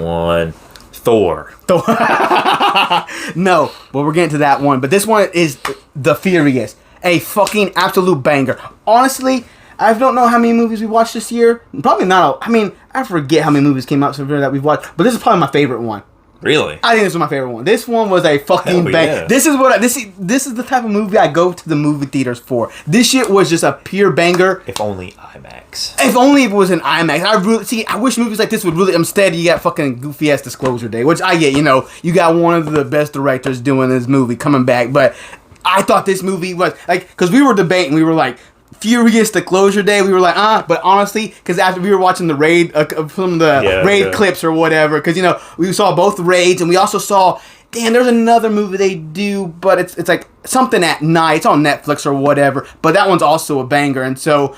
one. Thor. No, but we're getting to that one. But this one is The Furious. A fucking absolute banger. Honestly, I don't know how many movies we watched this year. Probably not. I mean, I forget how many movies came out so far that we've watched. But this is probably my favorite one. Really? I think this was my favorite one. This one was a fucking banger. Yeah. This is what this is the type of movie I go to the movie theaters for. This shit was just a pure banger. If only IMAX. If only it was an IMAX. I wish movies like this would really. Instead, you got fucking goofy ass Disclosure Day, which I get. You know, you got one of the best directors doing this movie coming back, but I thought this movie was like, because we were debating, we were like, Furious Disclosure Day, we were like, but honestly, because after we were watching the Raid, from the Raid clips or whatever, because, you know, we saw both Raids, and we also saw, there's another movie they do, but it's like something at night, it's on Netflix or whatever, but that one's also a banger, and so,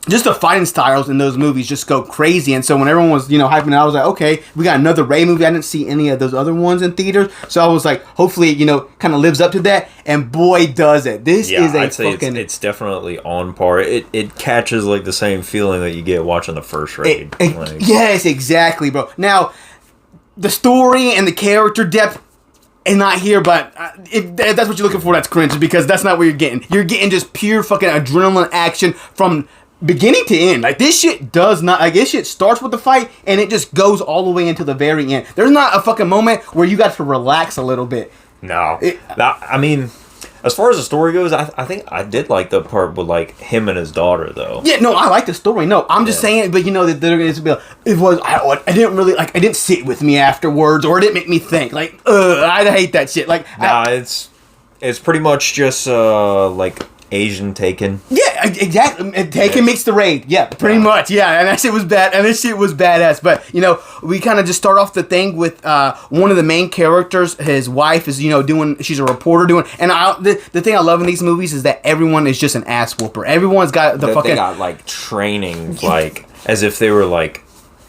just the fighting styles in those movies just go crazy. And so when everyone was, hyping it, I was like, okay, we got another Ray movie. I didn't see any of those other ones in theaters. So I was like, hopefully, kind of lives up to that. And boy, does it. This is a I'd say fucking... it's definitely on par. It catches like the same feeling that you get watching the first Raid. Yes, exactly, bro. Now, the story and the character depth is not here, but if that's what you're looking for, that's cringe, because that's not what you're getting. You're getting just pure fucking adrenaline action from beginning to end. Like, this shit does not, like, this shit starts with the fight and it just goes all the way into the very end. There's not a fucking moment where you got to relax a little bit. No. I mean, as far as the story goes, I think I did like the part with, like, him and his daughter, though. Yeah, no, I like the story. No, I'm just saying, but that they're going to be like, I didn't really, like, it didn't sit with me afterwards, or it didn't make me think. Like, I hate that shit. Like, it's pretty much just, like, Asian Taken. Yeah, exactly. Taken meets the Raid. Yeah, pretty much. Yeah, and that shit was bad. And this shit was badass. But we kind of just start off the thing with one of the main characters. His wife is she's a reporter doing. And the thing I love in these movies is that everyone is just an ass whooper. Everyone's got the fucking. They got like training, like as if they were like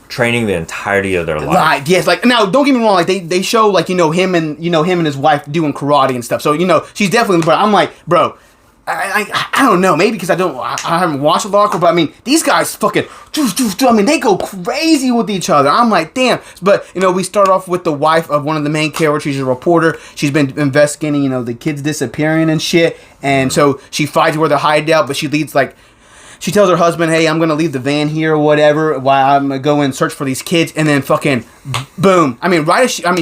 training the entirety of their life. Right, yes, like, now, don't get me wrong, like, they show, like, him and his wife doing karate and stuff. So, she's definitely, but I'm like, bro, I don't know, maybe because I haven't watched a lot, but I mean, these guys fucking, they go crazy with each other. I'm like, damn. But, we start off with the wife of one of the main characters. She's a reporter. She's been investigating, the kids disappearing and shit. And so she finds where they're hiding out, but she leads, like, she tells her husband, hey, I'm going to leave the van here or whatever while I'm going to go and search for these kids. And then fucking boom. I mean,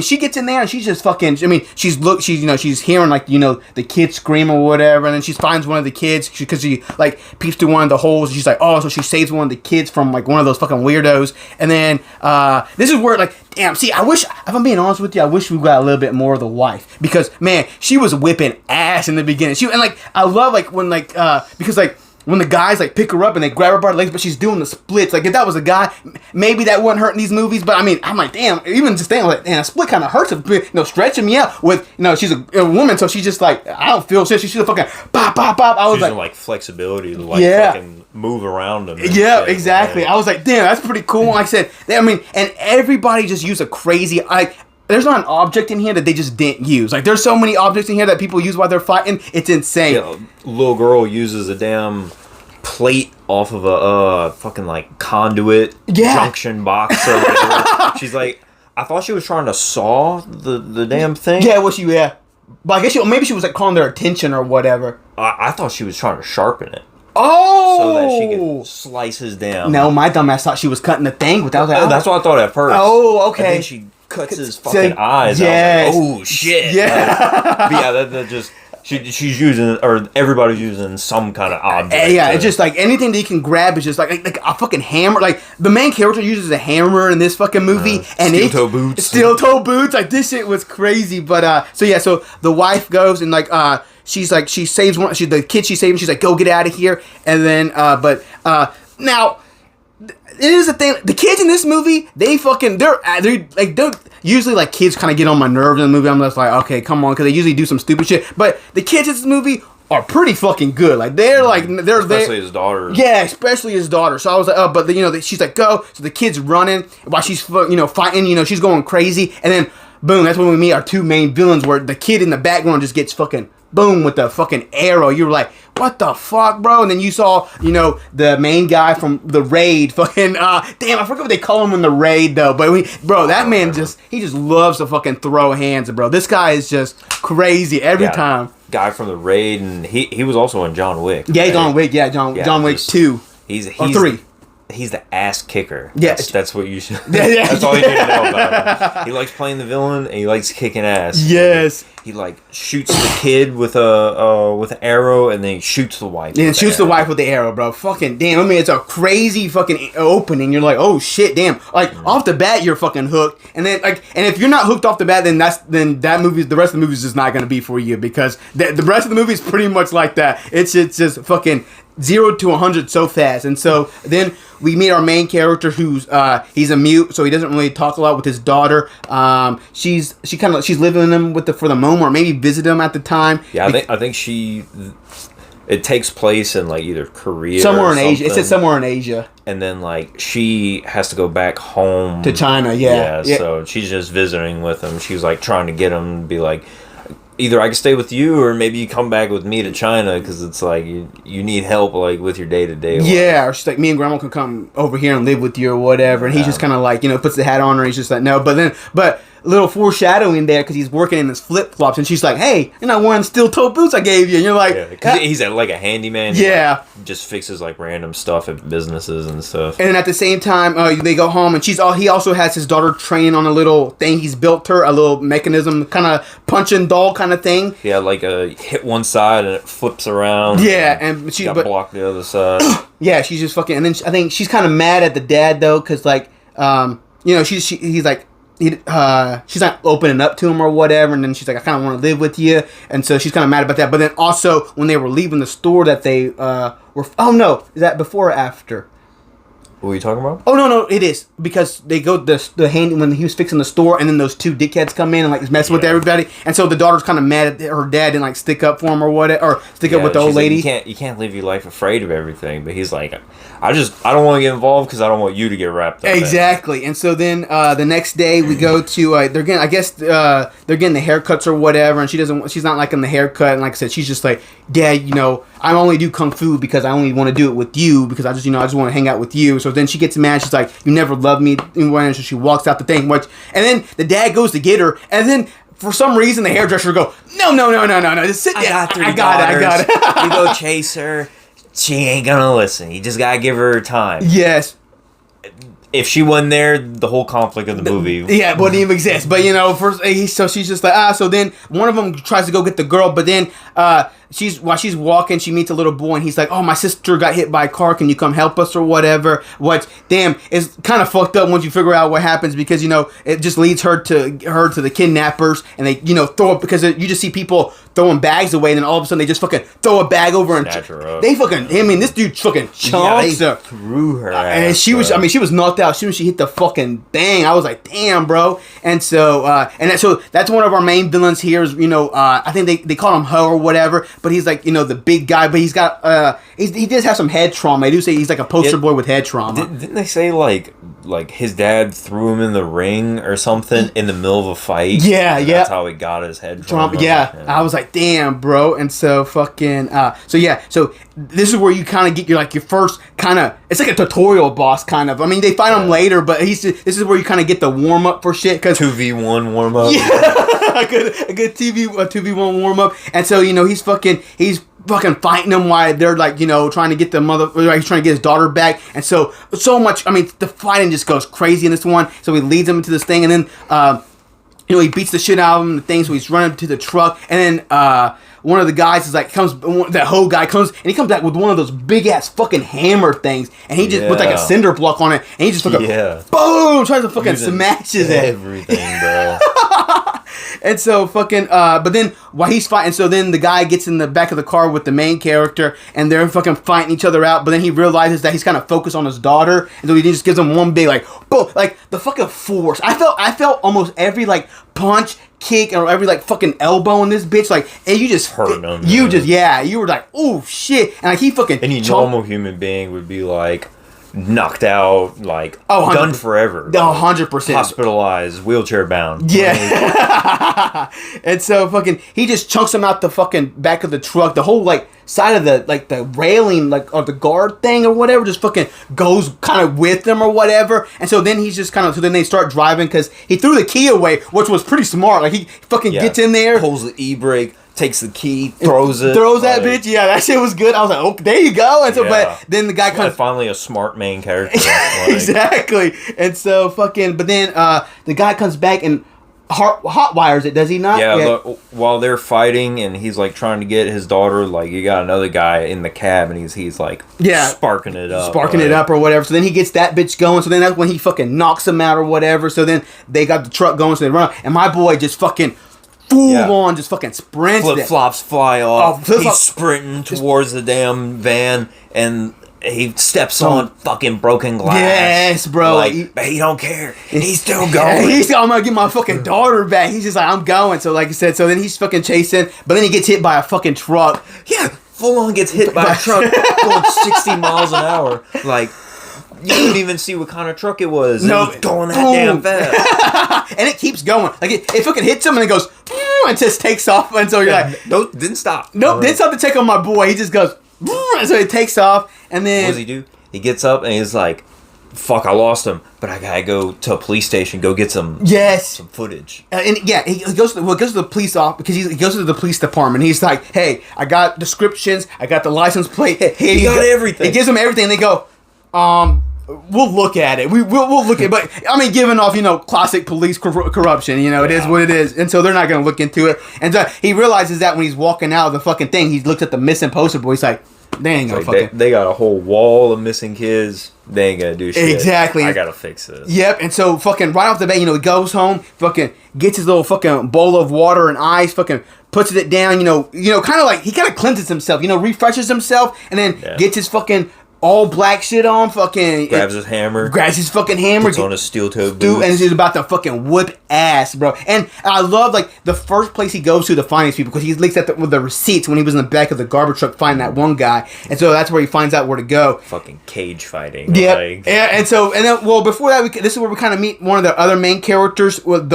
she gets in there and she's just fucking, she's hearing like, the kids scream or whatever. And then she finds one of the kids because she like peeps through one of the holes. And she's like, oh, so she saves one of the kids from like one of those fucking weirdos. And then this is where like, damn, see, I wish, if I'm being honest with you, I wish we got a little bit more of the wife. Because, man, she was whipping ass in the beginning. And like, I love like when like, because like, when the guys like pick her up and they grab her by the legs, but she's doing the splits. Like, if that was a guy, maybe that wouldn't hurt in these movies. But I mean, I'm like, damn. Even just thinking like, damn, a split kind of hurts. Stretching me out with, she's a woman, so she's just like, I don't feel shit. She should have fucking pop, pop, pop. I was like flexibility to like fucking move around them. Yeah, exactly. I was like, damn, that's pretty cool. Like I said, and everybody just used a crazy like. There's not an object in here that they just didn't use. Like, there's so many objects in here that people use while they're fighting. It's insane. Yeah, little girl uses a damn plate off of a fucking, like, conduit junction box or whatever. She's like, I thought she was trying to saw the damn thing. Yeah, but I guess maybe she was, like, calling their attention or whatever. I thought she was trying to sharpen it. Oh! So that she could slice his damn. No, my dumbass thought she was cutting the thing, but that was like, that's what I thought at first. Oh, okay. And then she cuts his fucking eyes. Yes. I was like, oh shit. Yeah. But yeah, that just she's using, or everybody's using some kind of object. Yeah, it's just like anything that you can grab is just like a fucking hammer. Like, the main character uses a hammer in this fucking movie, and steel-toe boots. Steel-toe boots. Like, this shit was crazy. But so the wife goes and like she's like, she saves one. The kid she's saving. She's like, go get out of here. And then now. It is a thing. The kids in this movie, they're usually like kids kind of get on my nerves in the movie. I'm just like, okay, come on, because they usually do some stupid shit. But the kids in this movie are pretty fucking good. Like, especially his daughter. Yeah, especially his daughter. So I was like, but she's like, go. So the kid's running while she's fighting. She's going crazy, and then boom, that's when we meet our two main villains, where the kid in the background just gets fucking boom with the fucking arrow. You're like, what the fuck, bro? And then you saw, you know, the main guy from the Raid, fucking, damn, I forget what they call him in the Raid, though. But, bro, that man he just loves to fucking throw hands, bro. This guy is just crazy every time. Guy from the Raid, and he was also in John Wick. Yeah, right? John Wick, John Wick 2. He's 3. He's the ass kicker. Yeah, that's what you should. That's all you need to know about him. He likes playing the villain, and he likes kicking ass. Yes. He like shoots the kid with an arrow, and then he shoots the wife. Yeah, shoots the wife with the arrow, bro. Fucking damn! I mean, it's a crazy fucking opening. You're like, oh shit, damn! Like off the bat, you're fucking hooked, and then and if you're not hooked off the bat, then that movie, the rest of the movie is just not gonna be for you because the rest of the movie is pretty much like that. It's just fucking 0 to 100 so fast, and so then we meet our main character who's he's a mute, so he doesn't really talk a lot with his daughter. She's living with him for the moment, or maybe visit him at the time. Yeah, I think it takes place in like either Korea somewhere in Asia. It said somewhere in Asia, and then like she has to go back home to China. Yeah. So she's just visiting with him. She was like trying to get him to be like, either I can stay with you, or maybe you come back with me to China, because it's like you need help like with your day-to-day life. Yeah, or she's like, me and Grandma can come over here and live with you or whatever. And he's just kind of like, you know, puts the hat on her. And he's just like, no. But little foreshadowing there, because he's working in his flip-flops, and she's like, hey, you're not wearing steel-toe boots I gave you. And you're like... because he's like a handyman. Yeah. He just fixes like random stuff at businesses and stuff. And at the same time, they go home, and he also has his daughter training on a little thing he's built her, a little mechanism, kind of punching doll kind of thing. Yeah, like hit one side and it flips around. Yeah, and she blocked the other side. Yeah, she's just fucking... And then I think she's kind of mad at the dad, though, because, like, you know, he's like... she's not opening up to him or whatever, and then she's like, I kind of want to live with you, and so she's kind of mad about that. But then also when they were leaving the store, that they were, oh no, is that before or after? What are you talking about? Oh no, it is, because they go the hand when he was fixing the store, and then those two dickheads come in and like mess with everybody, and so the daughter's kind of mad at her dad and like stick up for him or whatever, or stick up with the old lady. Like, you can't live your life afraid of everything, but he's like, I don't want to get involved because I don't want you to get wrapped up. Exactly. And so then the next day we go to they're getting the haircuts or whatever, and she's not liking the haircut, and like I said, she's just like, Dad, you know, I only do kung fu because I only want to do it with you, because I just want to hang out with you. So then she gets mad. She's like, you never loved me. And so she walks out the thing. And then the dad goes to get her. And then for some reason the hairdresser go, no. Just sit down. I got it. You go chase her. She ain't gonna listen. You just gotta give her time. Yes. If she wasn't there, the whole conflict of the movie wouldn't even exist. But, you know, so she's just like, so then one of them tries to go get the girl, but then while she's walking, she meets a little boy, and he's like, oh, my sister got hit by a car, can you come help us or whatever? What, damn, it's kind of fucked up once you figure out what happens, because, you know, it just leads her to the kidnappers, and they, you know, throw it, because you just see people throwing bags away, and then all of a sudden they just fucking throw a bag over and snatch her up. They fucking, I mean, this dude fucking chunks her. Threw her ass, and she was knocked out as soon as she hit the fucking thing. I was like, damn, bro. And so that's one of our main villains here is, you know, I think they call him Ho or whatever, but he's like, you know, the big guy, but he's got he does have some head trauma. I do say he's like a poster boy with head trauma. Didn't they say like his dad threw him in the ring or something in the middle of a fight? Yeah. That's how he got his head trauma. Yeah. I was like, damn, bro. And so fucking so this is where you kind of get your first kind of, it's like a tutorial boss kind of. I mean, they fight him later, but this is where you kind of get the warm up for shit, cause 2v1 warm up. Yeah, a good 2v1 warm up. And so, you know, he's fucking fighting them while they're like, you know, trying to get he's trying to get his daughter back. And so much, I mean, the fighting just goes crazy in this one. So he leads them into this thing, and then you know, he beats the shit out of him, the thing, so he's running to the truck, and then one of the guys is like, that Ho guy comes, and he comes back with one of those big ass fucking hammer things, and he just with like a cinder block on it, and he just fucking boom, tries to fucking smash his head. Everything, bro. And so fucking, but then while he's fighting, so then the guy gets in the back of the car with the main character, and they're fucking fighting each other out. But then he realizes that he's kind of focused on his daughter, and so he just gives him one big like, boom, like the fucking force. I felt almost every like punch, kick, or every like fucking elbow in this bitch, like, and you just hurt him. You were like, oh shit, and like he fucking. Any normal human being would be like, knocked out, like done forever. 100%. Hospitalized, wheelchair bound. Yeah. And so fucking he just chunks him out the fucking back of the truck. The whole like side of the like the railing like or the guard thing or whatever just fucking goes kind of with them or whatever. And so then he's just kind of so then they start driving because he threw the key away, which was pretty smart. Like he fucking gets in there, pulls the e-brake, takes the key, throws that bitch. Yeah, that shit was good. I was like, oh, there you go. And so, but then the guy comes. Finally, a smart main character. Exactly. And so, fucking. But then the guy comes back and hot wires it. Does he not? Yeah. Look, while they're fighting and he's like trying to get his daughter, like you got another guy in the cab and he's like sparking it up, or whatever. So then he gets that bitch going. So then that's when he fucking knocks him out or whatever. So then they got the truck going. So they run, and my boy just fucking. Full on, just fucking sprints. Flip flops fly off. He's sprinting towards the damn van, and he steps on fucking broken glass. Yes, bro. Like, but he don't care. He's still going. He's I'm gonna get my fucking daughter back. He's just like, I'm going. So like I said, so then he's fucking chasing, but then he gets hit by a fucking truck. Yeah, full on gets hit by a truck going 60 miles an hour. Like. You didn't even see what kind of truck it was. It was going that damn fast. And it keeps going. Like, it fucking hits him and it goes, and just takes off. And so you're like... Didn't stop. Nope, didn't stop to take on my boy. He just goes, and so he takes off. And then... What does he do? He gets up and he's like, fuck, I lost him. But I gotta go to a police station, go get some footage. And he goes to the police office because he goes to the police department. He's like, hey, I got descriptions. I got the license plate. He got everything. He gives them everything. They go, we'll look at it. We'll look at it. But, I mean, giving off, classic police corruption, it is what it is. And so they're not going to look into it. And so he realizes that when he's walking out of the fucking thing, he looks at the missing poster boy. He's like, they ain't going to fucking... They got a whole wall of missing kids. They ain't going to do shit. Exactly. I got to fix this. Yep. And so fucking right off the bat, he goes home, fucking gets his little fucking bowl of water and ice, fucking puts it down, kind of like, he kind of cleanses himself, refreshes himself, and then gets his fucking... all black shit on, fucking... Grabs his hammer. Puts on his steel-toed boots. And he's about to fucking whip ass, bro. And I love, like, the first place he goes to find these people, because he looks at with the receipts when he was in the back of the garbage truck finding that one guy. And so that's where he finds out where to go. Fucking cage fighting. Yeah. Like. Yeah, and then, well, before that, this is where we kind of meet one of the other main characters, with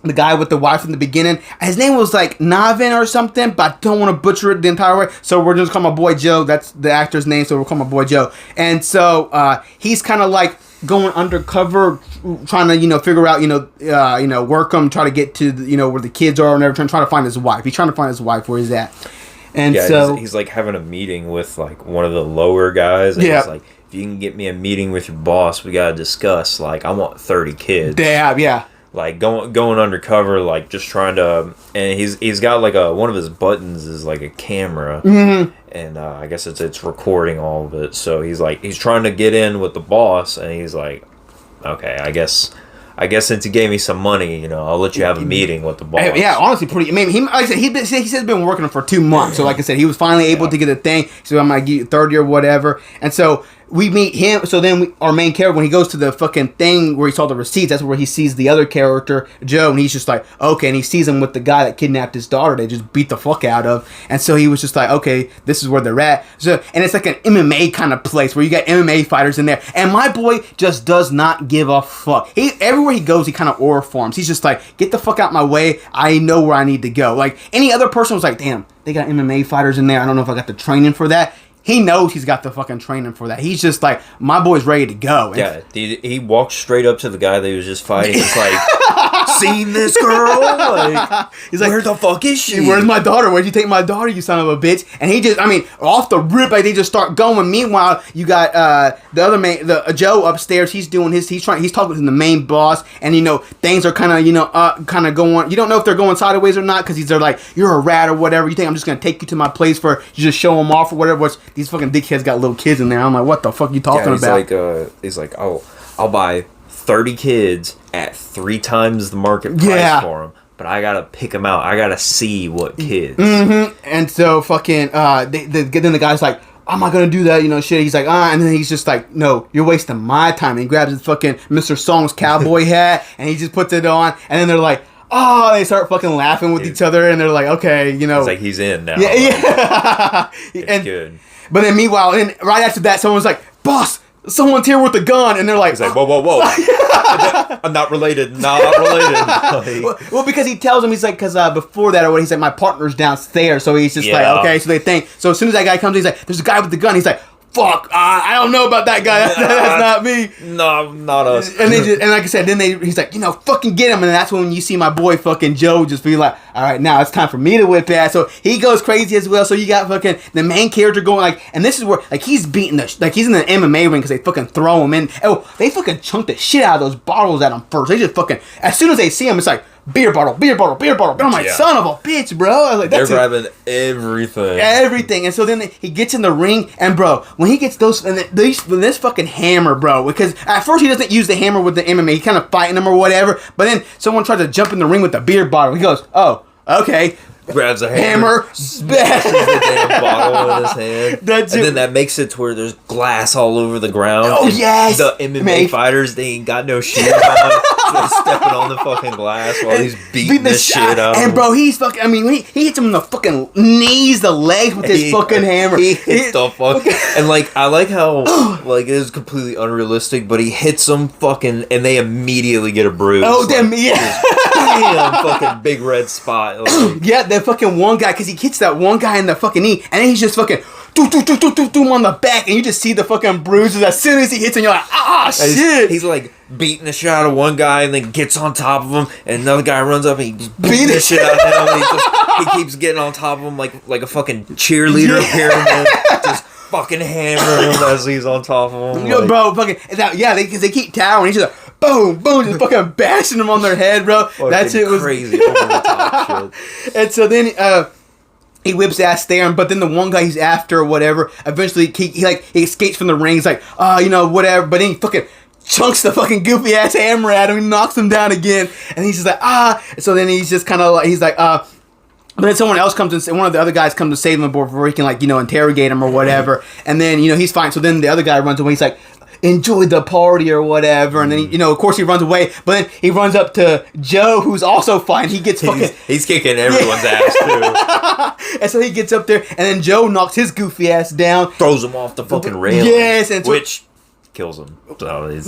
the guy with the wife in the beginning. His name was like Navin or something, but I don't want to butcher it the entire way. So we're just calling my boy Joe. That's the actor's name, so we'll call my boy Joe. And so he's kind of like going undercover, trying to figure out work him, try to get to where the kids are and everything, trying to find his wife. He's trying to find his wife where he's at. And so he's like having a meeting with like one of the lower guys. And he's like, if you can get me a meeting with your boss, we gotta discuss. Like, I want 30 kids. Yeah. Like going undercover, like just trying to, and he's got like one of his buttons is like a camera, and I guess it's recording all of it. So he's trying to get in with the boss, and he's like, okay, I guess since he gave me some money, I'll let you have a meeting with the boss. Yeah, honestly, pretty. I mean, like I said, he said he's been working for 2 months. So like I said, he was finally able to get a thing. So I'm gonna give you 30 or whatever, and so. We meet him, so then our main character, when he goes to the fucking thing where he saw the receipts, that's where he sees the other character, Joe, and he's just like, okay, and he sees him with the guy that kidnapped his daughter, they just beat the fuck out of, and so he was just like, okay, this is where they're at, so, and it's like an MMA kind of place, where you got MMA fighters in there, and my boy just does not give a fuck. Everywhere he goes, he kind of aura forms, he's just like, get the fuck out my way, I know where I need to go, like, any other person was like, damn, they got MMA fighters in there, I don't know if I got the training for that. He knows he's got the fucking training for that. He's just like, my boy's ready to go. Yeah, he walked straight up to the guy that he was just fighting. He's like, seen this girl? Like, he's like, where the fuck is she? Where's my daughter? Where'd you take my daughter, you son of a bitch? And he just, off the rip, like, they just start going. Meanwhile, you got the other man, Joe upstairs. He's doing he's talking to the main boss, and things are kind of going. You don't know if they're going sideways or not, because they're like, you're a rat or whatever. You think I'm just gonna take you to my place you just show them off or whatever? These fucking dickheads got little kids in there. I'm like, what the fuck are you talking about? He's like, oh, I'll buy 30 kids at 3 times the market price for them. But I gotta pick them out. I gotta see what kids. Mm-hmm. And so fucking, then the guy's like, I'm not gonna do that, shit. He's like, and then he's just like, no, you're wasting my time. And he grabs his fucking Mr. Song's cowboy hat, and he just puts it on, and then they're like, oh, they start fucking laughing with each other, and they're like, okay, It's like he's in now. Yeah. It's good. But then meanwhile, right after that, someone's like, boss, someone's here with a gun, and they're like, He's like, whoa. I'm not related. Like, well, because he tells him, he's like, because before that or what, he's like, my partner's downstairs, so he's just like, okay, so they think, so as soon as that guy comes, he's like, there's a guy with the gun, he's like, fuck, I don't know about that guy, that's not me. No, not us. And and like I said, then he's like, fucking get him, and that's when you see my boy fucking Joe just be like, all right, now it's time for me to whip ass. So he goes crazy as well. So you got fucking the main character going like, and this is where like he's beating he's in the MMA ring because they fucking throw him in. Oh, they fucking chunk the shit out of those bottles at him first. They just fucking, as soon as they see him, it's like, beer bottle. I'm like, son of a bitch, bro. I was like, they're grabbing everything. Everything. And so then he gets in the ring, and bro, when he gets those, and this fucking hammer, bro, because at first he doesn't use the hammer with the MMA, he kind of fighting him or whatever, but then someone tries to jump in the ring with the beer bottle. He goes, oh, okay. Grabs a hammer, smashes the damn bottle in his hand, and then that makes it to where there's glass all over the ground. Oh yes, the MMA fighters, they ain't got no shoes on, so stepping on the fucking glass while he's beating the shit out. And bro, he's fucking. I mean, when he hits him in the fucking knees, the legs with his fucking hammer. He hits the fuck, and like I like how like it is completely unrealistic, but he hits them fucking, and they immediately get a bruise. Oh damn, yeah. Damn, fucking big red spot. Like, yeah, that fucking one guy, because he hits that one guy in the fucking knee, and then he's just fucking do on the back, and you just see the fucking bruises as soon as he hits him. You're like, shit. He's like beating the shit out of one guy, and then gets on top of him, and another guy runs up and he just beats the shit out of him. And he keeps getting on top of him like a fucking cheerleader pyramid, just fucking hammering him as he's on top of him. Yo, bro, fucking because they keep towering. He's just like, boom, just fucking bashing them on their head, bro. That shit was crazy, over the top shit. And so then he whips ass there, but then the one guy he's after or whatever, eventually he escapes from the ring. He's like, whatever. But then he fucking chunks the fucking goofy ass hammer at him. He knocks him down again, and he's just like, And so then he's just kind of like, he's like, But then someone else comes and one of the other guys comes to save him before he can interrogate him or whatever. And then he's fine. So then the other guy runs away. He's like, enjoy the party or whatever, and then of course he runs away, but then he runs up to Joe, who's also fine. He gets fucking he's kicking everyone's ass too. And so he gets up there, and then Joe knocks his goofy ass down, throws him off the fucking railing, which kills him,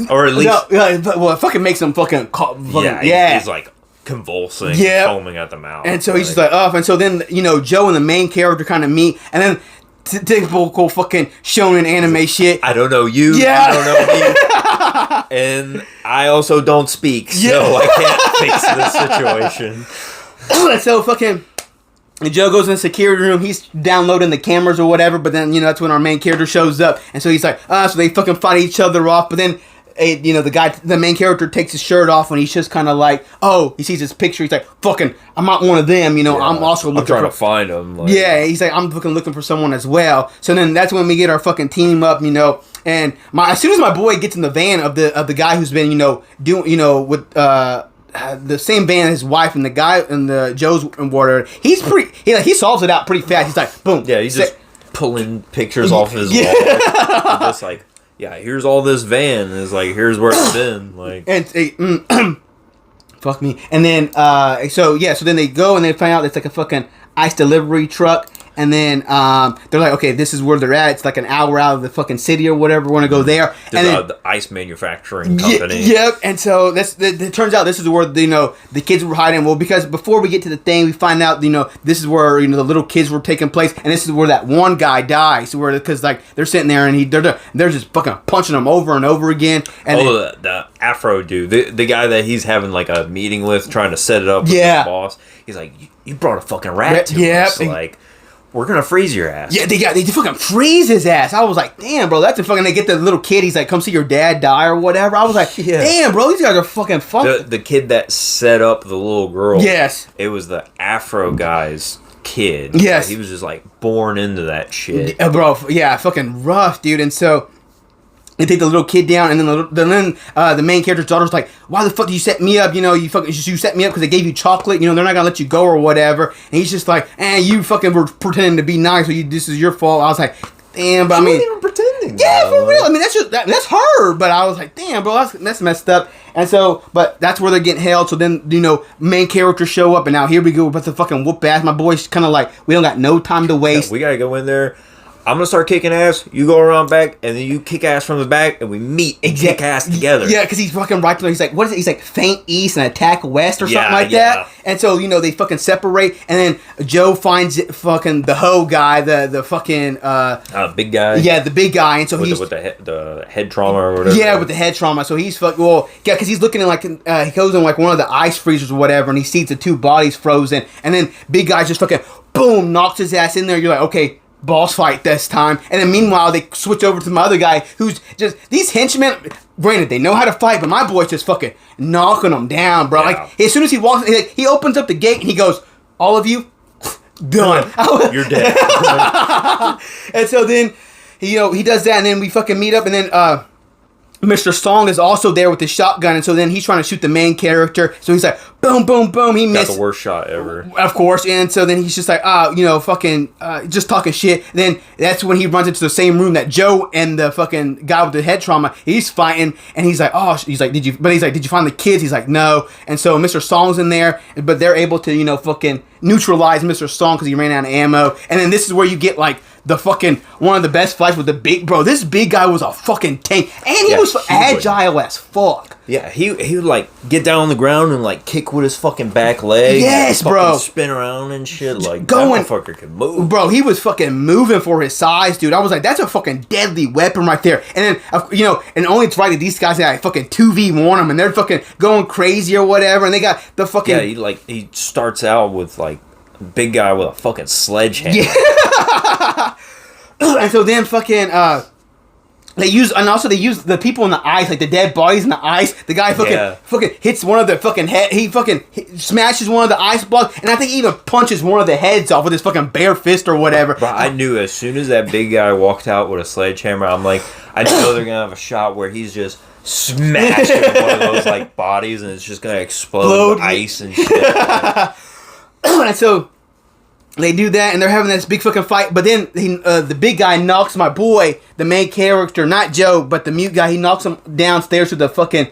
or at least it fucking makes him fucking he's like convulsing, foaming at the mouth, and so he's just like and so then Joe and the main character kind of meet, and then typical fucking shonen anime shit. I don't know you. Yeah. I don't know me. And I also don't speak, so I can't fix this situation. So fucking Joe goes in the security room. He's downloading the cameras or whatever. But then that's when our main character shows up, and so he's like, so they fucking fight each other off. But then the main character takes his shirt off, and he's just kind of like, he sees his picture. He's like, fucking, I'm not one of them, I'm also looking trying to find him. He's like, I'm fucking looking for someone as well. So then that's when we get our fucking team up, and as soon as my boy gets in the van of the guy who's been, doing, with, the same van as his wife and the guy and the Joe's and water, he solves it out pretty fast. He's like, boom. Yeah, he's just pulling pictures off his wall. And just like, yeah, here's all this van. And it's like, here's where it's been. Like, and fuck me. And then, so then they go and they find out it's like a fucking ice delivery truck. And then they're like, okay, this is where they're at. It's like an hour out of the fucking city or whatever. We're going to go there. And then, the ice manufacturing company. Yep. And so it turns out this is where, the kids were hiding. Well, because before we get to the thing, we find out, this is where, the little kids were taking place. And this is where that one guy dies. Because, they're sitting there and they're just fucking punching him over and over again. And the Afro dude, the guy that he's having, a meeting with, trying to set it up with his boss. He's like, you brought a fucking rat to us. Like, we're gonna freeze your ass. Yeah, they fucking freeze his ass. I was like, damn, bro, that's a fucking. They get the little kid. He's like, come see your dad die or whatever. I was like, damn, bro, these guys are fucking fucked. The kid that set up the little girl. Yes, it was the Afro guy's kid. Yes, he was just born into that shit, bro. Yeah, fucking rough, dude. And so they take the little kid down, and then the main character's daughter's like, "Why the fuck did you set me up? You set me up because they gave you chocolate. They're not gonna let you go or whatever." And he's just like, you fucking were pretending to be nice, so this is your fault. I was like, damn, but she wasn't even pretending. Yeah, for real. I mean, that's her. But I was like, damn, bro, that's messed up. And so, but that's where they're getting held. So then, main characters show up, and now here we go about the fucking whoop ass. My boy's kind of like, we don't got no time to waste. We gotta go in there. I'm gonna start kicking ass. You go around back, and then you kick ass from the back, and we meet and kick ass together. Yeah, because he's fucking right. He's like, what is it? He's like feint east and attack west or something like that. And so they fucking separate, and then Joe finds fucking the hoe guy, the fucking big guy. Yeah, the big guy, and so with the head trauma or whatever. Yeah, with the head trauma. So he's because he's looking in like he goes in like one of the ice freezers or whatever, and he sees the two bodies frozen, and then big guy just fucking boom knocks his ass in there. You're like, okay. Boss fight this time, and then meanwhile they switch over to my other guy who's just these henchmen. Granted, they know how to fight, but my boy's just fucking knocking them down, bro. Yeah. Like as soon as he walks, he opens up the gate and he goes, "All of you, done. You're dead." And so then, he does that, and then we fucking meet up, and then Mr. Song is also there with his shotgun, and so then he's trying to shoot the main character. So he's like, boom, boom, boom. He missed. Got the worst shot ever. Of course. And so then he's just like, fucking, just talking shit. Then that's when he runs into the same room that Joe and the fucking guy with the head trauma, he's fighting. And he's like, did you find the kids? He's like, no. And so Mr. Song's in there, but they're able to, fucking neutralize Mr. Song because he ran out of ammo. And then this is where you get like, the fucking one of the best fights with the big bro. This big guy was a fucking tank, and he was agile as fuck. Yeah, he would like get down on the ground and like kick with his fucking back leg. Yes, bro. Spin around and shit. Like that motherfucker could move. Bro, he was fucking moving for his size, dude. I was like, that's a fucking deadly weapon right there. And then and only it's right that these guys like fucking 2v1 them, and they're fucking going crazy or whatever. And they got the fucking he starts out with like big guy with a fucking sledgehammer. Yeah. And so then fucking they use the people in the ice, like the dead bodies in the ice. The guy fucking hits one of the fucking head. He fucking smashes one of the ice blocks, and I think he even punches one of the heads off with his fucking bare fist or whatever. Bro, I knew as soon as that big guy walked out with a sledgehammer, I'm like, I know they're gonna have a shot where he's just smashing one of those like bodies, and it's just gonna explode with ice and shit. And so they do that, and they're having this big fucking fight. But then the big guy knocks my boy, the main character, not Joe, but the mute guy. He knocks him downstairs to the fucking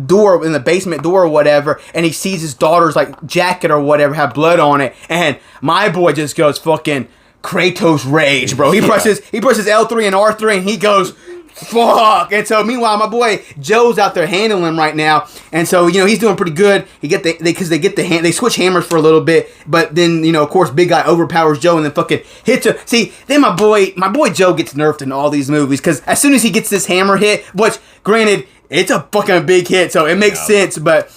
door in the basement door or whatever, and he sees his daughter's like jacket or whatever have blood on it, and my boy just goes fucking Kratos rage, bro. He presses L3 and R3, and he goes, fuck. And so meanwhile, my boy Joe's out there handling him right now, and so he's doing pretty good. They switch hammers for a little bit, but then of course big guy overpowers Joe and then fucking hits him. See, then my boy Joe gets nerfed in all these movies because as soon as he gets this hammer hit, which granted it's a fucking big hit, so it makes sense, but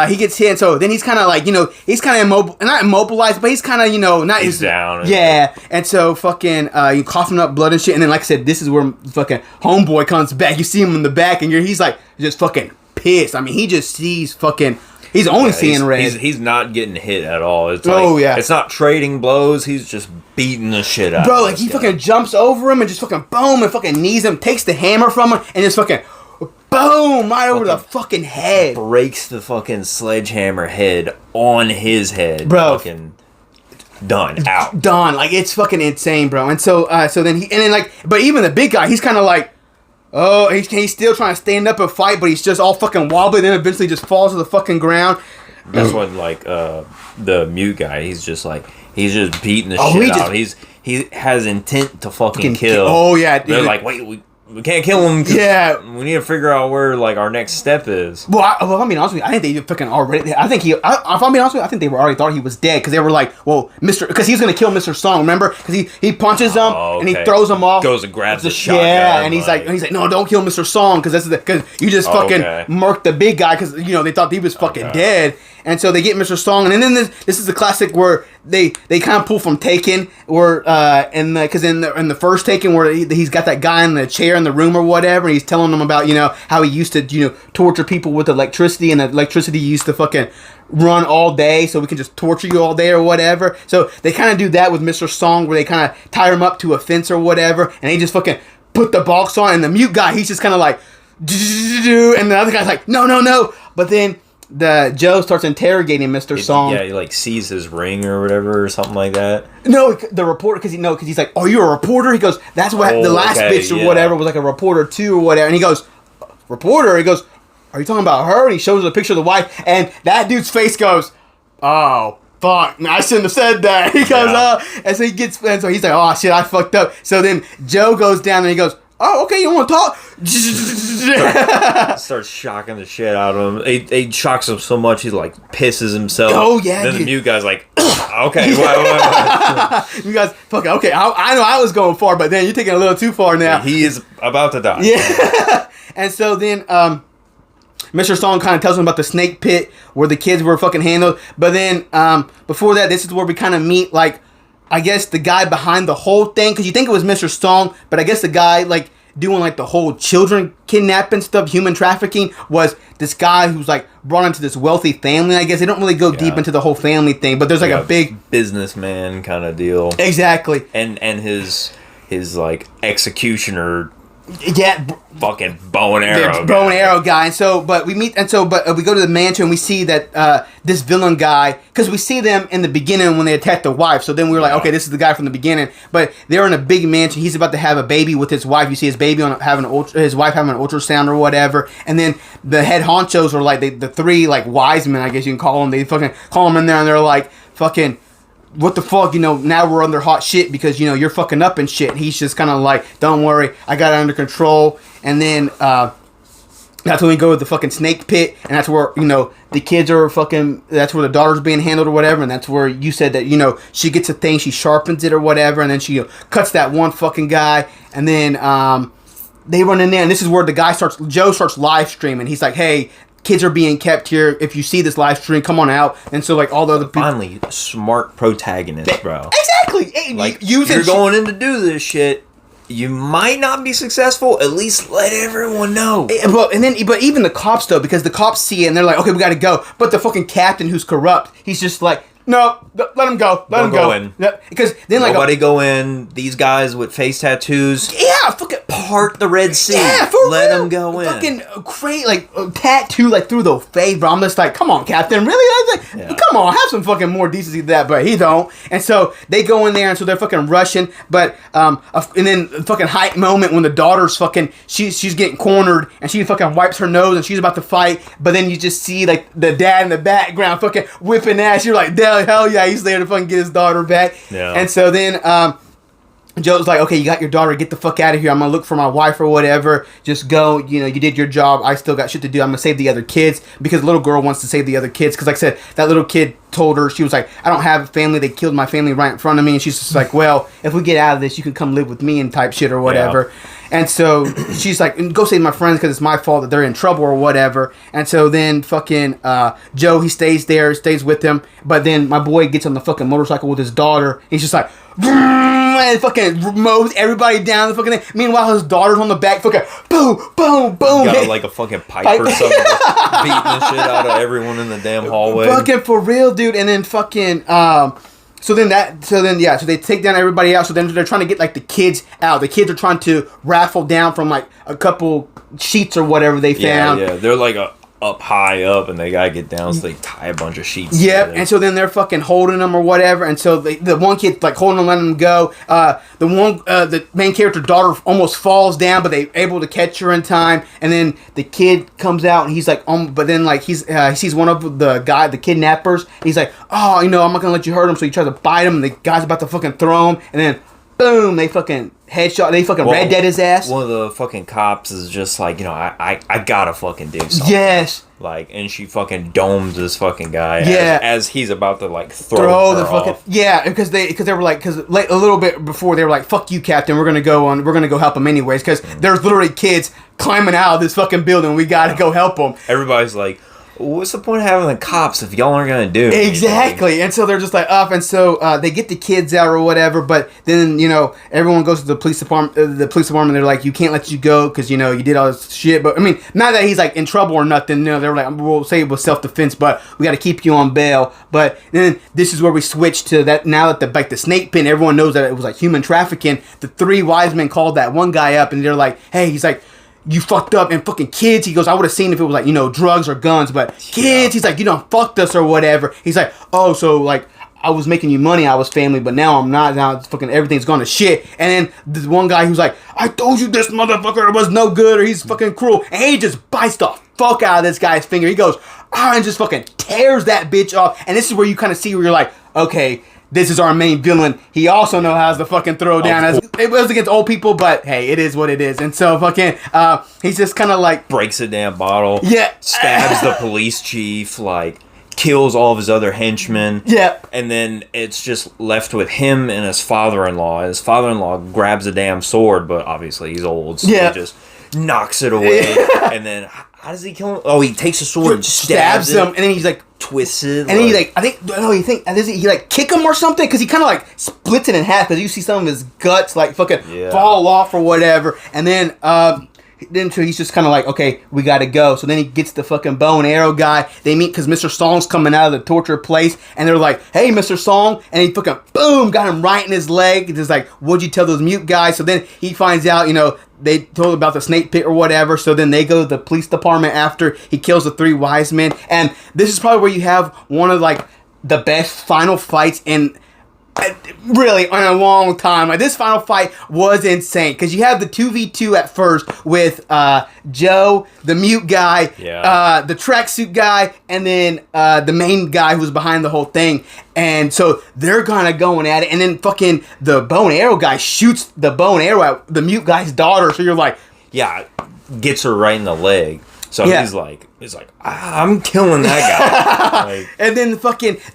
he gets hit, so then he's kind of like, he's kind of not immobilized, but he's kind of, not he's down. Yeah, and so fucking, you coughing up blood and shit, and then like I said, this is where fucking homeboy comes back. You see him in the back, and he's like just fucking pissed. I mean, he just sees fucking. He's only seeing red. He's not getting hit at all. It's like, it's not trading blows. He's just beating the shit out. Bro, like he fucking jumps over him and just fucking boom and fucking knees him, takes the hammer from him, and just fucking. Boom! Right over the fucking head. Breaks the fucking sledgehammer head on his head. Bro. Fucking done. Out. Done. Like, it's fucking insane, bro. And so then but even the big guy, he's kind of like, oh, he's still trying to stand up and fight, but he's just all fucking wobbly, then eventually just falls to the fucking ground. That's when, like, the mute guy, he's just beating the shit out. He has intent to fucking kill. Oh, yeah. They're like, wait, we can't kill him. Yeah, we need to figure out where like our next step is. Well, I mean, honestly, I think they fucking already. I think if I'm being honest with you, I think they already thought he was dead because they were like, well, because he's gonna kill Mr. Song. Remember? Because he punches him and he throws him off. Goes and grabs the shotgun. Yeah, and he's like, no, don't kill Mr. Song because you just fucking murked the big guy because they thought he was fucking dead. And so they get Mr. Song, and then this is the classic where they kind of pull from Taken, or because in the first Taken where he's got that guy in the chair in the room or whatever, and he's telling them about how he used to torture people with electricity, and the electricity used to fucking run all day, so we can just torture you all day or whatever. So they kind of do that with Mr. Song, where they kind of tie him up to a fence or whatever, and they just fucking put the box on, and the mute guy, he's just kind of like, and the other guy's like, no, but then. The Joe starts interrogating Mr. Song. Yeah, he like sees his ring or whatever or something like that. No, the reporter, because he's like, "Are you a reporter?" He goes, "That's what the last bitch or whatever was like a reporter too or whatever." And he goes, "Reporter?" He goes, "Are you talking about her?" And he shows a picture of the wife, and that dude's face goes, "Oh fuck, man, I shouldn't have said that. He goes, and so he gets, and so he's like, oh shit, I fucked up. So then Joe goes down and he goes, oh, okay, you want to talk? Starts shocking the shit out of him. He shocks him so much he like pisses himself. Oh yeah. Then the mute guy's like, okay, what? You guys, fuck, okay, I know I was going far, but then you're taking it a little too far now. He is about to die. Yeah. And so then, Mr. Song kind of tells him about the snake pit where the kids were fucking handled. But then, before that, this is where we kind of meet, like, I guess the guy behind the whole thing. Because you think it was Mr. Song, but I guess the guy, like, doing, like, the whole children kidnapping stuff, human trafficking, was this guy who's, like, brought into this wealthy family, I guess. They don't really go deep into the whole family thing, but there's, like, a big... businessman kind of deal. Exactly. And his like, executioner... Yeah, fucking bow and arrow. Bow and arrow guy. And so, but we meet, and so, but we go to the mansion and we see that this villain guy, because we see them in the beginning when they attack the wife. So then we were like, okay, this is the guy from the beginning. But they're in a big mansion. He's about to have a baby with his wife. You see his baby his wife having an ultrasound or whatever. And then the head honchos are like the three like wise men, I guess you can call them. They fucking call them in there, and they're like fucking, what the fuck, now we're under hot shit because, you're fucking up and shit. He's just kind of like, don't worry, I got it under control. And then, that's when we go to the fucking snake pit, and that's where, the kids are fucking, that's where the daughter's being handled or whatever, and that's where you said that, she gets a thing, she sharpens it or whatever, and then she cuts that one fucking guy, and then, they run in there, and this is where Joe starts live streaming. He's like, hey, kids are being kept here. If you see this live stream, come on out. And so, like, all the other people... Finally, smart protagonist, bro. Exactly! Hey, like, you're going in to do this shit. You might not be successful. At least let everyone know. But even the cops, though, because the cops see it, and they're like, okay, we gotta go. But the fucking captain who's corrupt, he's just like... No, let him go. Let him go. In. Because then, like, nobody go in. These guys with face tattoos. Yeah, fucking part the Red Sea. Yeah, for let real. them go in. Fucking great, like tattoo, like through the face. Bro, I'm just like, come on, Captain, really? I was like, come on, have some fucking more decency than that. But he don't. And so they go in there, and so they're fucking rushing. But and then fucking hype moment when the daughter's fucking she's getting cornered, and she fucking wipes her nose, and she's about to fight. But then you just see like the dad in the background fucking whipping ass. You're like, hell yeah, he's there to fucking get his daughter back. Yeah. And so then Joe's like, okay, you got your daughter, get the fuck out of here. I'm gonna look for my wife or whatever. Just go, you did your job. I still got shit to do. I'm gonna save the other kids, because the little girl wants to save the other kids. Because like I said, that little kid told her, she was like, I don't have a family. They killed my family right in front of me. And she's just like, well, if we get out of this, you can come live with me and type shit or whatever. Yeah. And so she's like, go save my friends because it's my fault that they're in trouble or whatever. And so then fucking Joe, he stays with him. But then my boy gets on the fucking motorcycle with his daughter. He's just like, and fucking mows everybody down the fucking thing. Meanwhile, his daughter's on the back, fucking boom, boom, boom. Got like a fucking pipe or something, beating the shit out of everyone in the damn hallway. Fucking for real, dude. And then fucking so they take down everybody out. So then they're trying to get like the kids out. The kids are trying to raffle down from like a couple sheets or whatever they found. Yeah, they're like up high up, and they gotta get down, so they tie a bunch of sheets. Yep, and so then they're fucking holding them or whatever, and so the one kid like holding them, letting them go. The main character daughter almost falls down, but they able to catch her in time, and then the kid comes out, and he's like, but then like he sees one of the kidnappers. He's like, oh, I'm not gonna let you hurt him, so he tries to bite him, and the guy's about to fucking throw him, and then boom, they fucking headshot. They fucking red dead his ass. One of the fucking cops is just like, I gotta fucking do something. Yes. Like, and she fucking domes this fucking guy. Yeah. As he's about to like throw the fucking off. Yeah, because they were like, because like, a little bit before they were like, fuck you, Captain. We're gonna go help him anyways, because there's literally kids climbing out of this fucking building. We gotta go help them. Everybody's like, what's the point of having the cops if y'all aren't gonna do anything? Exactly. And so they're just like up, and so they get the kids out or whatever. But then everyone goes to the police department. They're like, you can't let you go because you did all this shit. But I mean, not that he's like in trouble or nothing. They're like, we'll say it was self-defense, but we got to keep you on bail. But then this is where we switch to that. Now that the snake pin, everyone knows that it was like human trafficking. The three wise men called that one guy up, and they're like, hey, he's like, you fucked up, and fucking kids, he goes, I would have seen if it was like, drugs or guns, but kids, he's like, you done fucked us or whatever. He's like, oh, so like, I was making you money, I was family, but now I'm not, now it's fucking everything's gone to shit. And then this one guy who's like, I told you this motherfucker was no good, or he's fucking cruel, and he just bites the fuck out of this guy's finger. He goes, and just fucking tears that bitch off. And this is where you kind of see where you're like, okay, this is our main villain. He also knows how to fucking throw down. It was against old people, but hey, it is what it is. And so fucking, he's just kind of like breaks a damn bottle. Yeah, stabs the police chief. Like, kills all of his other henchmen. Yeah, and then it's just left with him and his father-in-law. His father-in-law grabs a damn sword, but obviously he's old, so he just knocks it away. And then how does he kill him? Oh, he takes a sword and stabs him, and then he's like twisted, and he like he like kick him or something because he kind of like splits it in half because you see some of his guts like fucking fall off or whatever, and then so he's just kind of like, okay, we gotta go. So then he gets the fucking bow and arrow guy. They meet because Mr. Song's coming out of the torture place, and they're like, hey, Mr. Song, and he fucking boom got him right in his leg. It's just like, what'd you tell those mute guys? So then he finds out, they told him about the snake pit or whatever. So then they go to the police department after he kills the 3 wise men. And this is probably where you have one of like the best final fights in really in a long time. Like, this final fight was insane because you have the 2v2 at first with Joe, the mute guy, the tracksuit guy, and then the main guy who's behind the whole thing. And so they're kind of going at it, and then fucking the bow and arrow guy shoots the bow and arrow at the mute guy's daughter. So you're like, gets her right in the leg. So he's like, I'm killing that guy. Like, and then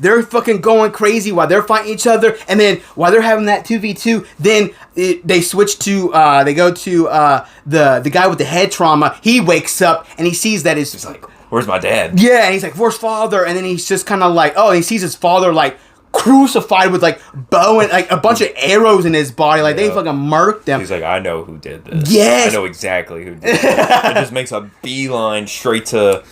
they're fucking going crazy while they're fighting each other. And then while they're having that 2v2, then they switch to, they go to the guy with the head trauma. He wakes up and he sees that it's like, where's my dad? Yeah, and he's like, where's father? And then he's just kind of like, he sees his father like crucified with like bow and like a bunch of arrows in his body. Like they fucking murked him. He's like, I know who did this. Yes. I know exactly who did this. It just makes a beeline straight to...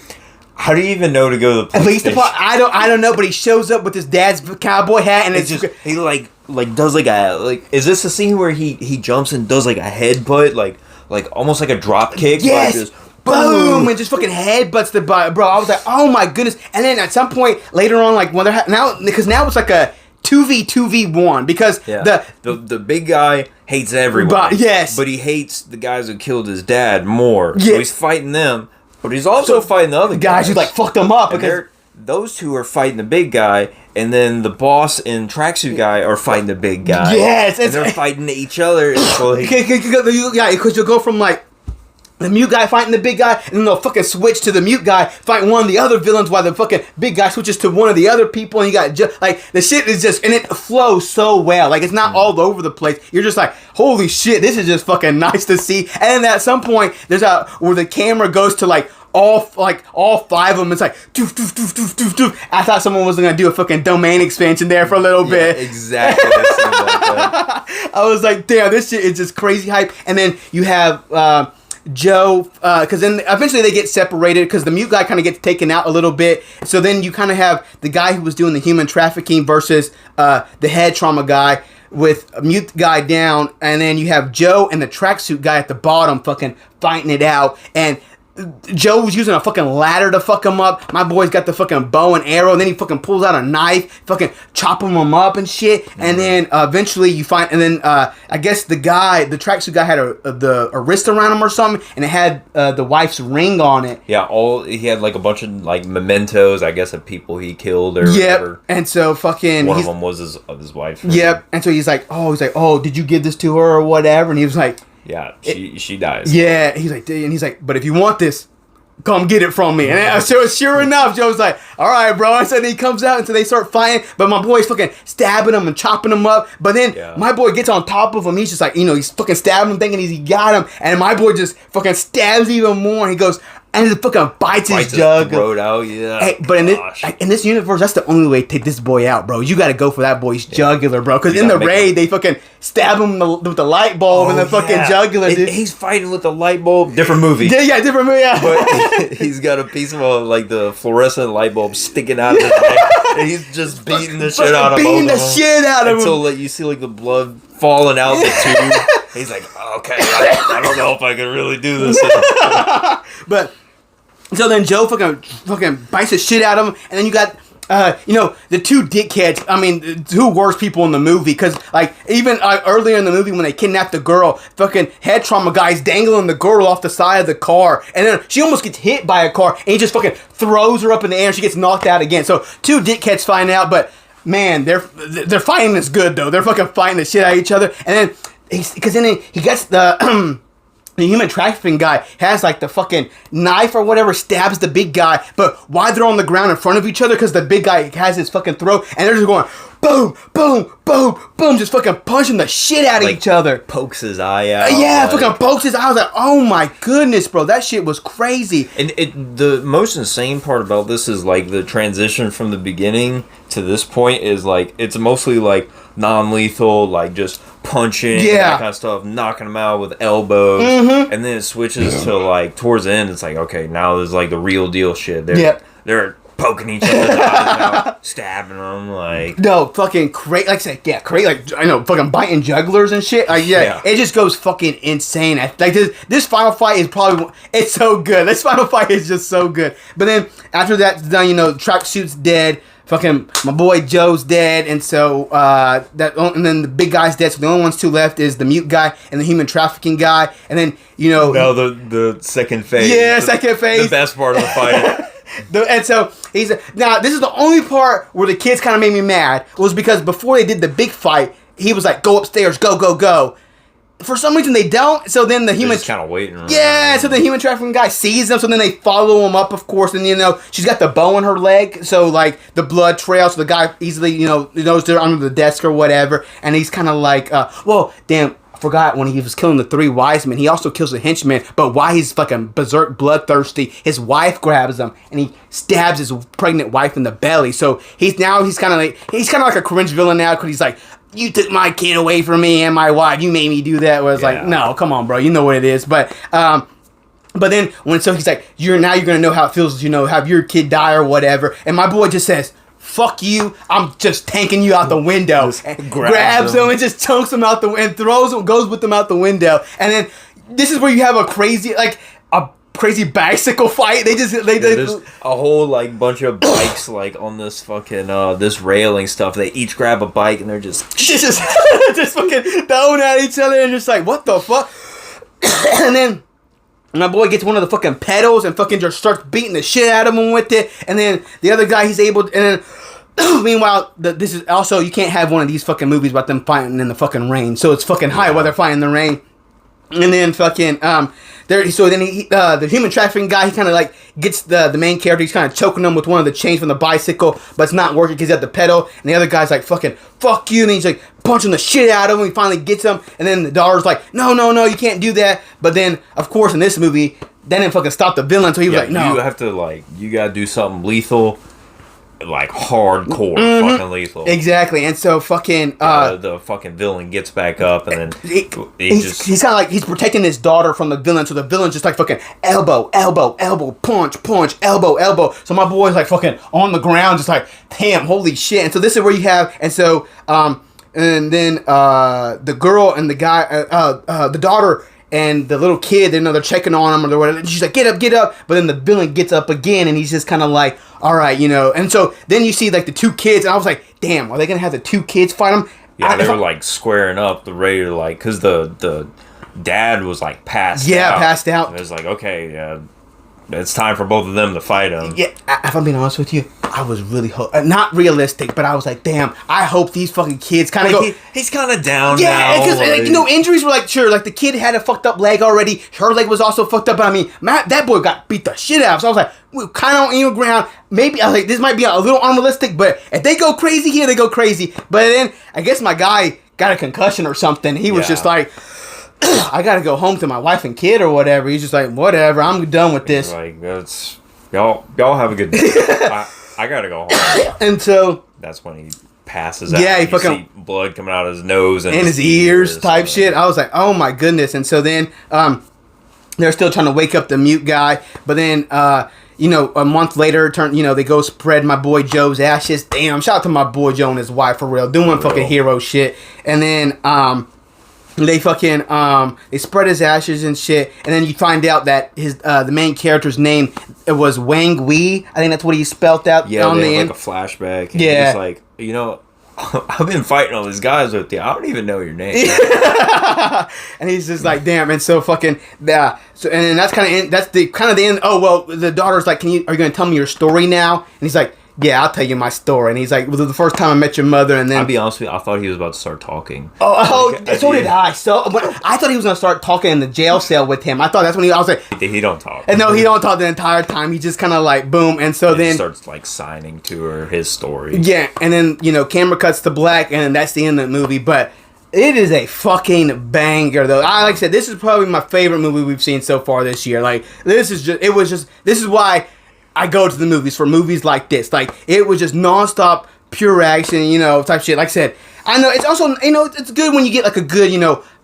How do you even know to go to the police station? I don't know, but he shows up with his dad's cowboy hat and it's just... He like does like a... Like, is this a scene where he jumps and does like a headbutt? Like almost like a drop kick? Yes! Like just, boom! And just fucking headbutts the bro. I was like, oh my goodness. And then at some point later on, like when they're now it's like a 2v1 because the big guy hates everyone. But he hates the guys who killed his dad more. So he's fighting them, but he's also fighting the other guys who like fucked them up because those two are fighting the big guy, and then the boss and tracksuit guy are fighting the big guy. Yes, and they're fighting each other. Because you'll go from like the mute guy fighting the big guy, and then they'll fucking switch to the mute guy fighting one of the other villains while the fucking big guy switches to one of the other people, and you got like the shit is just, and it flows so well. Like, it's not all over the place. You're just like, holy shit, this is just fucking nice to see. And then at some point, there's where the camera goes to like all 5 of them. It's like doof, doof, doof, doof, doof, doof. I thought someone was gonna do a fucking domain expansion there for a little bit. Exactly. That seems like that. I was like, damn, this shit is just crazy hype. And then you have Joe, because then eventually they get separated because the mute guy kind of gets taken out a little bit. So then you kind of have the guy who was doing the human trafficking versus the head trauma guy with a mute guy down, and then you have Joe and the tracksuit guy at the bottom fucking fighting it out. And Joe was using a fucking ladder to fuck him up. My boy's got the fucking bow and arrow, and then he fucking pulls out a knife, fucking chopping him up and shit. And then eventually you find, and then I guess the tracksuit guy had a wrist around him or something, and it had the wife's ring on it. Yeah, he had like a bunch of like mementos, I guess, of people he killed or whatever. And so fucking one of them was his wife. Yep. And so he's like, oh, did you give this to her or whatever? And he was like, yeah, she dies. Yeah, he's like, but if you want this, come get it from me. And so sure enough, Joe's like, all right, bro. And so then he comes out, and so they start fighting. But my boy's fucking stabbing him and chopping him up. But then my boy gets on top of him. He's just like, he's fucking stabbing him, thinking he got him. And my boy just fucking stabs even more. And he goes, and he fucking bites his throat out, yeah. Hey, but in this universe, that's the only way to take this boy out, bro. You got to go for that boy's jugular, bro. Because in the raid, they fucking stab him with the light bulb in the fucking jugular, dude. He's fighting with the light bulb. Different movie. Yeah, different movie. Yeah. But he's got a piece of like the fluorescent light bulb sticking out of his neck, and he's just beating the shit out of him. Beating the shit out of him until like you see like the blood falling out the tube. He's like, okay, I don't know if I can really do this. But so then Joe fucking bites the shit out of him, and then you got the two dickheads, I mean, the two worst people in the movie, because, like, even earlier in the movie when they kidnapped the girl, fucking head trauma guy's dangling the girl off the side of the car, and then she almost gets hit by a car, and he just fucking throws her up in the air, and she gets knocked out again. So, two dickheads find out, but, man, they're fighting this good, though. They're fucking fighting the shit out of each other, and then, because then he gets the... The human trafficking guy has like the fucking knife or whatever, stabs the big guy, but why they're on the ground in front of each other? Because the big guy has his fucking throat, and they're just going boom, boom, boom, boom, just fucking punching the shit out of each other. Pokes his eye out. Fucking pokes his eye. I was like, oh my goodness, bro, that shit was crazy. And the most insane part about this is like the transition from the beginning to this point is like it's mostly like non-lethal, like just punching, that kind of stuff, knocking them out with elbows, and then it switches to like towards the end. It's like, okay, now there's like the real deal shit. They're poking each other's eyes out, stabbing them, like fucking crazy. Like I said, like I know, fucking biting jugglers and shit. It just goes fucking insane. Like this final fight is probably it's so good. This final fight is just so good. But then after that's done, tracksuit's dead. Fucking my boy Joe's dead, and so and then the big guy's dead. So the only ones two left is the mute guy and the human trafficking guy, and then now the second phase. Yeah, second phase. The best part of the fight. And so now this is the only part where the kids kind of made me mad was because before they did the big fight, he was like, "Go upstairs, go, go, go." For some reason they don't. So then the human kind of waiting around. Yeah, so the human trafficking guy sees them, so then they follow him up, of course, and she's got the bow in her leg, so like the blood trail, so the guy easily, knows they're under the desk or whatever, and he's kind of like, well, damn, I forgot when he was killing the three wise men, he also kills the henchman, but why he's fucking berserk bloodthirsty, his wife grabs him, and he stabs his pregnant wife in the belly, so he's kind of like a cringe villain now, because he's like, you took my kid away from me and my wife. You made me do that. Was like, no, come on, bro. You know what it is. But then he's like, you're gonna know how it feels to have your kid die or whatever. And my boy just says, fuck you. I'm just tanking you out the window. Grabs him and just chunks him out and throws him, goes with him out the window. And then this is where you have a crazy bicycle fight. There's a whole like bunch of bikes like on this fucking this railing stuff. They each grab a bike and they're just fucking throwing at each other and just like, what the fuck? And then my boy gets one of the fucking pedals and fucking just starts beating the shit out of him with it. And then the other guy, he's able to, and then meanwhile, this is also, you can't have one of these fucking movies about them fighting in the fucking rain. So it's fucking high while they're fighting in the rain. And then fucking the human trafficking guy, he kind of like gets the main character, he's kind of choking him with one of the chains from the bicycle, but it's not working because he's at the pedal, and the other guy's like, fucking fuck you, and he's like punching the shit out of him. He finally gets him, and then the daughter's like, no, you can't do that. But then of course in this movie, they didn't fucking stop the villain, so he was like, no, you have to you gotta do something lethal, like hardcore fucking lethal. Exactly. And so fucking the fucking villain gets back up, and then he's kind of like he's protecting his daughter from the villain, so the villain's just like fucking elbow, punch, elbow. So my boy's like fucking on the ground, just like, damn, holy shit. And so this is where you have, and so and then the girl and the guy, the daughter and the little kid, they're checking on him or whatever. And she's like, get up. But then the villain gets up again, and he's just kind of like, all right, And so then you see like the two kids, and I was like, damn, are they gonna have the two kids fight them? Yeah, they were like squaring up, ready to like, because the dad was like passed out. Yeah, passed out. And it was like, okay, it's time for both of them to fight him. Yeah, if I'm being honest with you, I was really not realistic, but I was like, damn, I hope these fucking kids kind of go. He's kind of down now. Yeah, because injuries were like, sure, like the kid had a fucked up leg already. Her leg was also fucked up. But I mean, that boy got beat the shit out of. So I was like, we're kind of on even ground. Maybe I was like, this might be a little unrealistic, but if they go crazy here, they go crazy. But then I guess my guy got a concussion or something. He was just like, I gotta go home to my wife and kid or whatever. He's just like, whatever, I'm done with this. Like, that's y'all have a good day. I gotta go home. And so that's when he passes out. Yeah, he fucking see blood coming out of his nose and his ears type shit. I was like, oh my goodness. And so then they're still trying to wake up the mute guy, but then a month later, they go spread my boy Joe's ashes. Damn, shout out to my boy Joe and his wife for real, doing fucking hero shit. And then They fucking they spread his ashes and shit, and then you find out that his the main character's name, it was Wang Wei. I think that's what he spelled out. Yeah, on they the have end. like a flashback. And Yeah. he's like, you know, I've been fighting all these guys with you. I don't even know your name. And he's just like, damn. And so fucking yeah. So and then that's that's the kind of the end. Oh well, the daughter's like, are you gonna tell me your story now? And he's like, yeah, I'll tell you my story. And he's like, well, the first time I met your mother, and then I'll be honest with you, I thought he was about to start talking. so did I. So but I thought he was gonna start talking in the jail cell with him. I thought that's when I was like, He don't talk. and no, he don't talk the entire time. He just kind of like boom, and so He then starts like signing to her his story. yeah, and then camera cuts to black, and that's the end of the movie. But it is a fucking banger, though. Like I said, this is probably my favorite movie we've seen so far this year. Like this is this is why I go to the movies, for movies like this. Like it was just nonstop pure action, type shit. Like I said, I know it's also it's good when you get like a good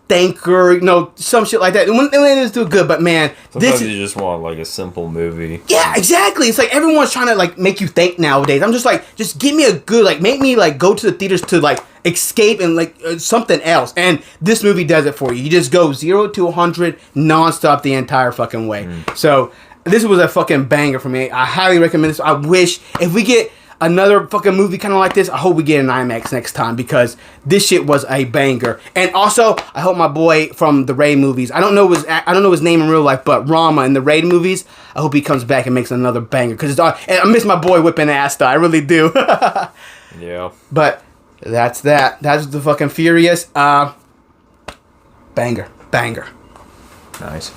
thanker, some shit like that. And when they do good, but man, Sometimes this is. you just want like a simple movie. Yeah, exactly. It's like everyone's trying to like make you think nowadays. I'm just like, just give me a good, like, make me like go to the theaters to like escape and like something else. And this movie does it for you. You just go 0 to 100 nonstop the entire fucking way. So this was a fucking banger for me. I highly recommend this. I wish if we get another fucking movie kind of like this, I hope we get an IMAX next time, because this shit was a banger. And also, I hope my boy from the Raid movies, I don't know his name in real life, but Rama in the Raid movies, I hope he comes back and makes another banger, because and I miss my boy whipping ass though, I really do. Yeah. But that's that. That's the fucking Furious. Banger. Nice.